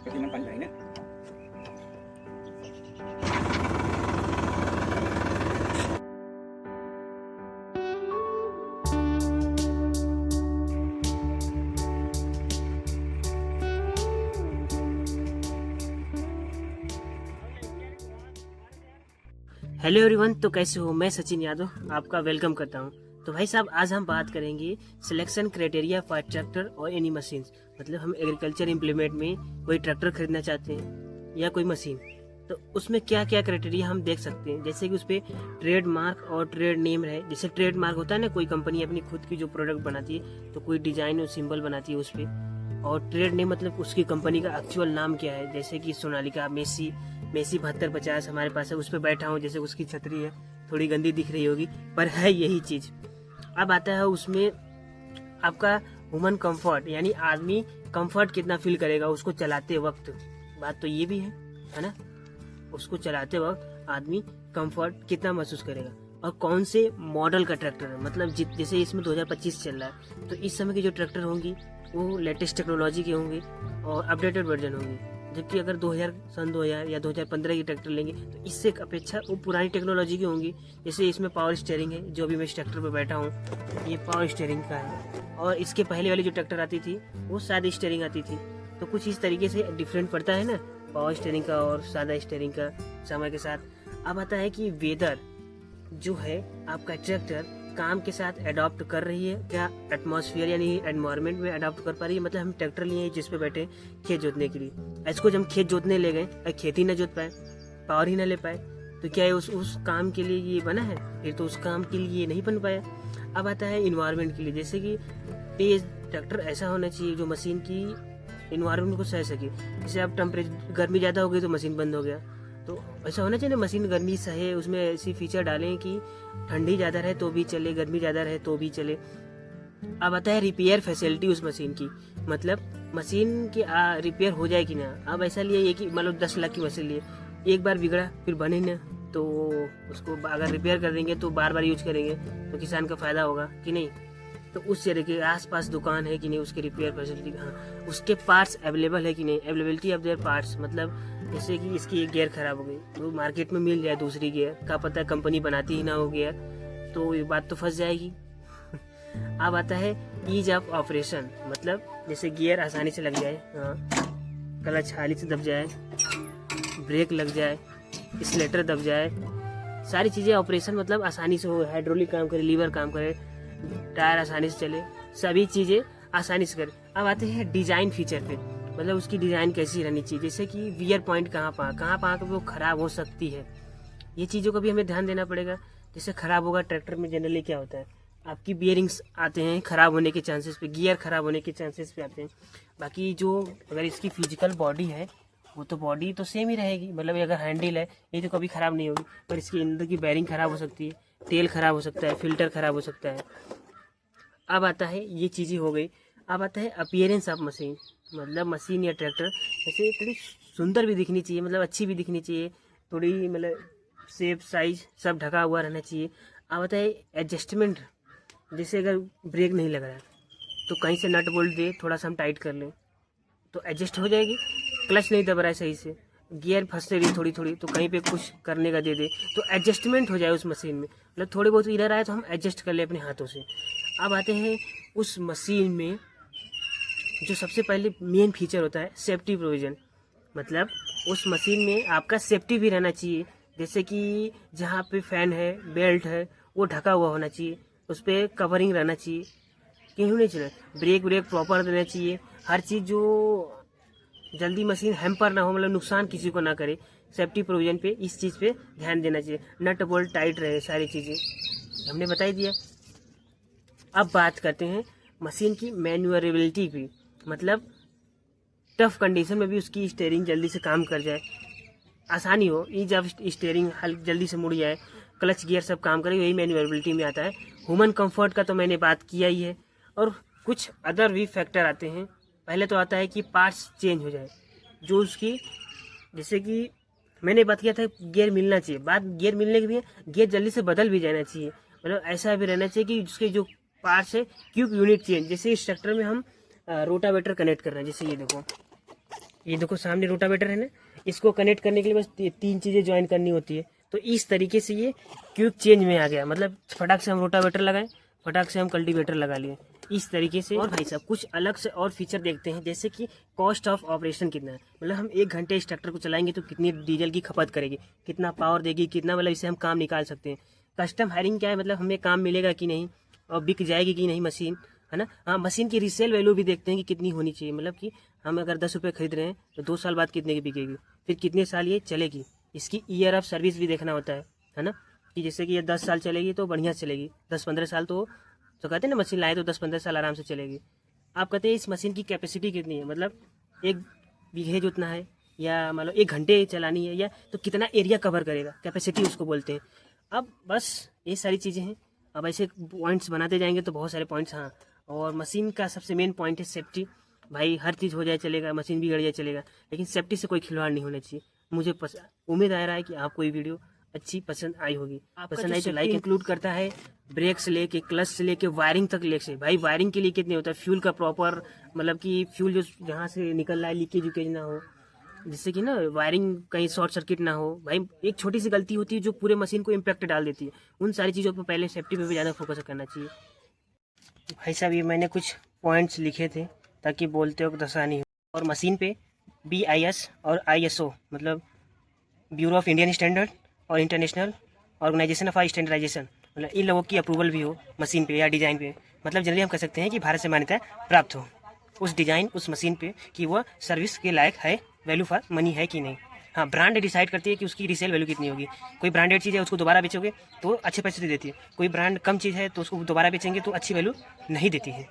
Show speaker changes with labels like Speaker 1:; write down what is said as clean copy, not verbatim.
Speaker 1: Katiman panday na.
Speaker 2: Hello everyone, तो कैसे हो? मैं सचिन यादव आपका वेलकम करता हूं। तो भाई साहब, आज हम बात करेंगे सिलेक्शन क्राइटेरिया फॉर ट्रैक्टर और एनी मशीन्स। मतलब हम एग्रीकल्चर इम्प्लीमेंट में कोई ट्रैक्टर खरीदना चाहते हैं या कोई मशीन, तो उसमें क्या क्या क्राइटेरिया हम देख सकते हैं। जैसे कि उस पर ट्रेड मार्क और ट्रेड नेम है। जैसे ट्रेड मार्क होता है ना, कोई कंपनी अपनी खुद की जो प्रोडक्ट बनाती है तो कोई डिजाइन और सिंबल बनाती है उस पर। और ट्रेड नेम मतलब उसकी कंपनी का एक्चुअल नाम क्या है। जैसे कि सोनालिका मेसी 7250 हमारे पास है, उस पर बैठा हूँ। जैसे उसकी छतरी है, थोड़ी गंदी दिख रही होगी पर है यही चीज। अब आता है उसमें आपका ह्यूमन कंफर्ट, यानी आदमी कंफर्ट कितना फील करेगा उसको चलाते वक्त। बात तो ये भी है ना, उसको चलाते वक्त आदमी कंफर्ट कितना महसूस करेगा। और कौन से मॉडल का ट्रैक्टर है, मतलब जैसे इसमें 2025 चल रहा है तो इस समय की जो ट्रैक्टर होंगी वो लेटेस्ट टेक्नोलॉजी के होंगे और अपडेटेड वर्जन होंगे। जबकि अगर 2000 या 2015 की ट्रैक्टर लेंगे तो इससे अपेक्षा वो पुरानी टेक्नोलॉजी की होंगी। जैसे इसमें पावर स्टीयरिंग है, जो भी मैं इस ट्रैक्टर पर बैठा हूँ ये पावर स्टीयरिंग का है। और इसके पहले वाली जो ट्रैक्टर आती थी वो सादी स्टीयरिंग आती थी। तो कुछ इस तरीके से डिफरेंट पड़ता है ना, पावर स्टीयरिंग का और सादा स्टीयरिंग का समय के साथ। अब आता है कि वेदर जो है आपका ट्रैक्टर काम के साथ अडॉप्ट कर रही है क्या, एटमॉस्फेयर यानी एनवायरनमेंट में अडॉप्ट कर पा रही है। मतलब हम ट्रैक्टर लिए जिस पे बैठे खेत जोतने के लिए, इसको जब हम खेत जोतने ले गए और खेत ही ना जोत पाए, पावर ही ना ले पाए, तो क्या है उस काम के लिए ये बना है? फिर तो उस काम के लिए ये नहीं बन पाया। अब आता है इन्वायरमेंट के लिए। जैसे कि तेज ट्रैक्टर ऐसा होना चाहिए जो मशीन की इन्वायरमेंट को सह सके। जैसे अब टेम्परेचर गर्मी ज़्यादा हो गई तो मशीन बंद हो गया, तो ऐसा होना चाहिए ना मशीन गर्मी सहे। उसमें ऐसी फीचर डालें कि ठंडी ज़्यादा रहे तो भी चले, गर्मी ज़्यादा रहे तो भी चले। अब आता है रिपेयर फैसिलिटी उस मशीन की। मतलब मशीन की रिपेयर हो जाए कि ना। अब ऐसा लिए ये कि मतलब 10 लाख की मशीन लिए, एक बार बिगड़ा फिर बने ना, तो उसको अगर रिपेयर कर देंगे तो बार बार यूज करेंगे तो किसान का फायदा होगा कि नहीं। तो उस तरह के आसपास दुकान है कि नहीं, उसके रिपेयर फैसिलिटी कहाँ, उसके पार्ट्स अवेलेबल है कि नहीं, अवेलेबिलिटी ऑफ देयर पार्ट्स। मतलब जैसे कि इसकी एक गियर खराब हो गई तो मार्केट में मिल जाए दूसरी गियर, क्या पता कंपनी बनाती ही ना हो गियर, तो ये बात तो फंस जाएगी। अब आता है ईज ऑफ ऑपरेशन। मतलब जैसे गियर आसानी से लग जाए, क्लच हाली से दब जाए, ब्रेक लग जाए, स्लेटर दब जाए, सारी चीज़ें ऑपरेशन मतलब आसानी से हो, हाइड्रोलिक काम करे, लीवर काम करे, टायर आसानी से चले, सभी चीज़ें आसानी से करे। अब आते हैं डिजाइन फीचर पे। मतलब उसकी डिजाइन कैसी रहनी चाहिए। जैसे कि वियर पॉइंट कहाँ पे वो खराब हो सकती है, ये चीज़ों का भी हमें ध्यान देना पड़ेगा। जैसे खराब होगा ट्रैक्टर में जनरली क्या होता है, आपकी बियरिंग्स आते हैं खराब होने के चांसेस पे, गियर खराब होने के चांसेस पे आते हैं। बाकी जो अगर इसकी फिजिकल बॉडी है वो तो बॉडी तो सेम ही रहेगी। मतलब अगर हैंडल है ये तो कभी खराब नहीं होगी, पर इसके अंदर की बेयरिंग खराब हो सकती है, तेल खराब हो सकता है, फिल्टर खराब हो सकता है। अब आता है ये चीज़ें हो गई। अब आता है अपीयरेंस ऑफ मशीन। मतलब मशीन या ट्रैक्टर ऐसे थोड़ी सुंदर भी दिखनी चाहिए, मतलब अच्छी भी दिखनी चाहिए, थोड़ी मतलब शेप साइज सब ढका हुआ रहना चाहिए। अब आता है एडजस्टमेंट। जैसे अगर ब्रेक नहीं लग रहा है तो कहीं से नट बोल्ट दे, थोड़ा सा हम टाइट कर लें तो एडजस्ट हो जाएगी। क्लच नहीं दब रहा है सही से, गियर फंस रही थोड़ी थोड़ी, तो कहीं पे कुछ करने का दे दे तो एडजस्टमेंट हो जाए उस मशीन में। मतलब थोड़ी बहुत इधर आए तो हम एडजस्ट कर ले अपने हाथों से। अब आते हैं उस मशीन में जो सबसे पहले मेन फीचर होता है सेफ्टी प्रोविज़न। मतलब उस मशीन में आपका सेफ्टी भी रहना चाहिए। जैसे कि जहाँ पे फैन है, बेल्ट है, वो ढका हुआ होना चाहिए, उस पर कवरिंग रहना चाहिए, क्यों नहीं चले, ब्रेक प्रॉपर देना चाहिए। हर चीज़ जो जल्दी मशीन हैम्पर ना हो, मतलब नुकसान किसी को ना करे, सेफ्टी प्रोविज़न पे इस चीज़ पे ध्यान देना चाहिए। नट बोल्ट टाइट रहे, सारी चीज़ें हमने बता ही दिया। अब बात करते हैं मशीन की मैन्युअरेबिलिटी की। मतलब टफ कंडीशन में भी उसकी स्टीयरिंग जल्दी से काम कर जाए, आसानी हो, ईज ऑफ स्टीयरिंग जल्दी से मुड़ जाए, क्लच गियर सब काम करे, यही मैन्युअरेबिलिटी में आता है। ह्यूमन कंफर्ट का तो मैंने बात किया ही है, और कुछ अदर भी फैक्टर आते हैं। पहले तो आता है कि पार्ट्स चेंज हो जाए, जो उसकी जैसे कि मैंने बात किया था गियर मिलना चाहिए, बात गियर मिलने की भी है, गियर जल्दी से बदल भी जाना चाहिए। मतलब ऐसा भी रहना चाहिए कि उसके जो पार्ट्स है क्यूब यूनिट चेंज। जैसे इस ट्रैक्टर में हम रोटावेटर कनेक्ट कर रहे हैं, जैसे ये देखो ये देखो सामने रोटावेटर है ना, इसको कनेक्ट करने के लिए बस 3 चीज़ें ज्वाइन करनी होती है। तो इस तरीके से ये क्विक चेंज में आ गया, मतलब फटाक से हम रोटावेटर लगाएं, फटाक से हम कल्टीवेटर लगा लिए इस तरीके से। और भाई साहब कुछ अलग से और फीचर देखते हैं, जैसे कि कॉस्ट ऑफ ऑपरेशन कितना है, मतलब हम 1 घंटे इस ट्रैक्टर को चलाएंगे तो कितनी डीजल की खपत करेगी, कितना पावर देगी, कितना मतलब इससे हम काम निकाल सकते हैं। कस्टम हायरिंग क्या है, मतलब हमें काम मिलेगा कि नहीं और बिक जाएगी कि नहीं मशीन, है ना। हाँ, मशीन की रीसेल वैल्यू भी देखते हैं कि कितनी होनी चाहिए, मतलब कि हम अगर 10 रुपये खरीद रहे हैं तो 2 साल बाद कितने की बिकेगी, फिर कितने साल ये चलेगी। इसकी ईयर ऑफ सर्विस भी देखना होता है ना, कि जैसे कि ये 10 साल चलेगी तो बढ़िया चलेगी, 10-15 साल तो कहते हैं ना मशीन लाए तो 10-15 साल आराम से चलेगी। आप कहते हैं इस मशीन की कैपेसिटी कितनी है, मतलब 1 बीघे जोतना है या मतलब 1 घंटे चलानी है, या तो कितना एरिया कवर करेगा, कैपेसिटी उसको बोलते हैं। अब बस ये सारी चीज़ें हैं। अब ऐसे पॉइंट्स बनाते जाएंगे तो बहुत सारे पॉइंट्स। हाँ, और मशीन का सबसे मेन पॉइंट है सेफ्टी। भाई हर चीज़ हो जाए चलेगा, मशीन भी गड़ जाए चलेगा, लेकिन सेफ्टी से कोई खिलवाड़ नहीं होना चाहिए। मुझे उम्मीद आ रहा है कि आपको ये वीडियो अच्छी पसंद आई होगी। पसंद आई तो लाइक इंक्लूड करता है ब्रेक से लेके क्लच से लेके वायरिंग तक लेके। भाई वायरिंग के लिए कितने होता है, फ्यूल का प्रॉपर, मतलब कि फ्यूल जो जहाँ से निकल रहा है लीकेज उकेज ना हो, जिससे कि ना वायरिंग कहीं शॉर्ट सर्किट ना हो। भाई एक छोटी सी गलती होती है जो पूरे मशीन को इम्पैक्ट डाल देती है। उन सारी चीज़ों पर पहले सेफ्टी पे भी ज़्यादा फोकस करना चाहिए। भाई साहब ये मैंने कुछ पॉइंट्स लिखे थे ताकि बोलते वक्त आसानी हो। और मशीन पे BIS और ISO, मतलब ब्यूरो ऑफ इंडियन स्टैंडर्ड और इंटरनेशनल ऑर्गेनाइजेशन ऑफ स्टैंडर्डाइजेशन, मतलब इन लोगों की अप्रूवल भी हो मशीन पे या डिज़ाइन पे। मतलब जनरली हम कह सकते हैं कि भारत से मान्यता प्राप्त हो उस डिज़ाइन उस मशीन पे कि वह सर्विस के लायक है, वैल्यू फॉर मनी है कि नहीं। हाँ, ब्रांड डिसाइड करती है कि उसकी रीसेल वैल्यू कितनी होगी। कोई ब्रांडेड चीज़ है उसको दोबारा बेचोगे तो अच्छे पैसे दे देती है, कोई ब्रांड कम चीज़ है तो उसको दोबारा बेचेंगे तो अच्छी वैल्यू नहीं देती है।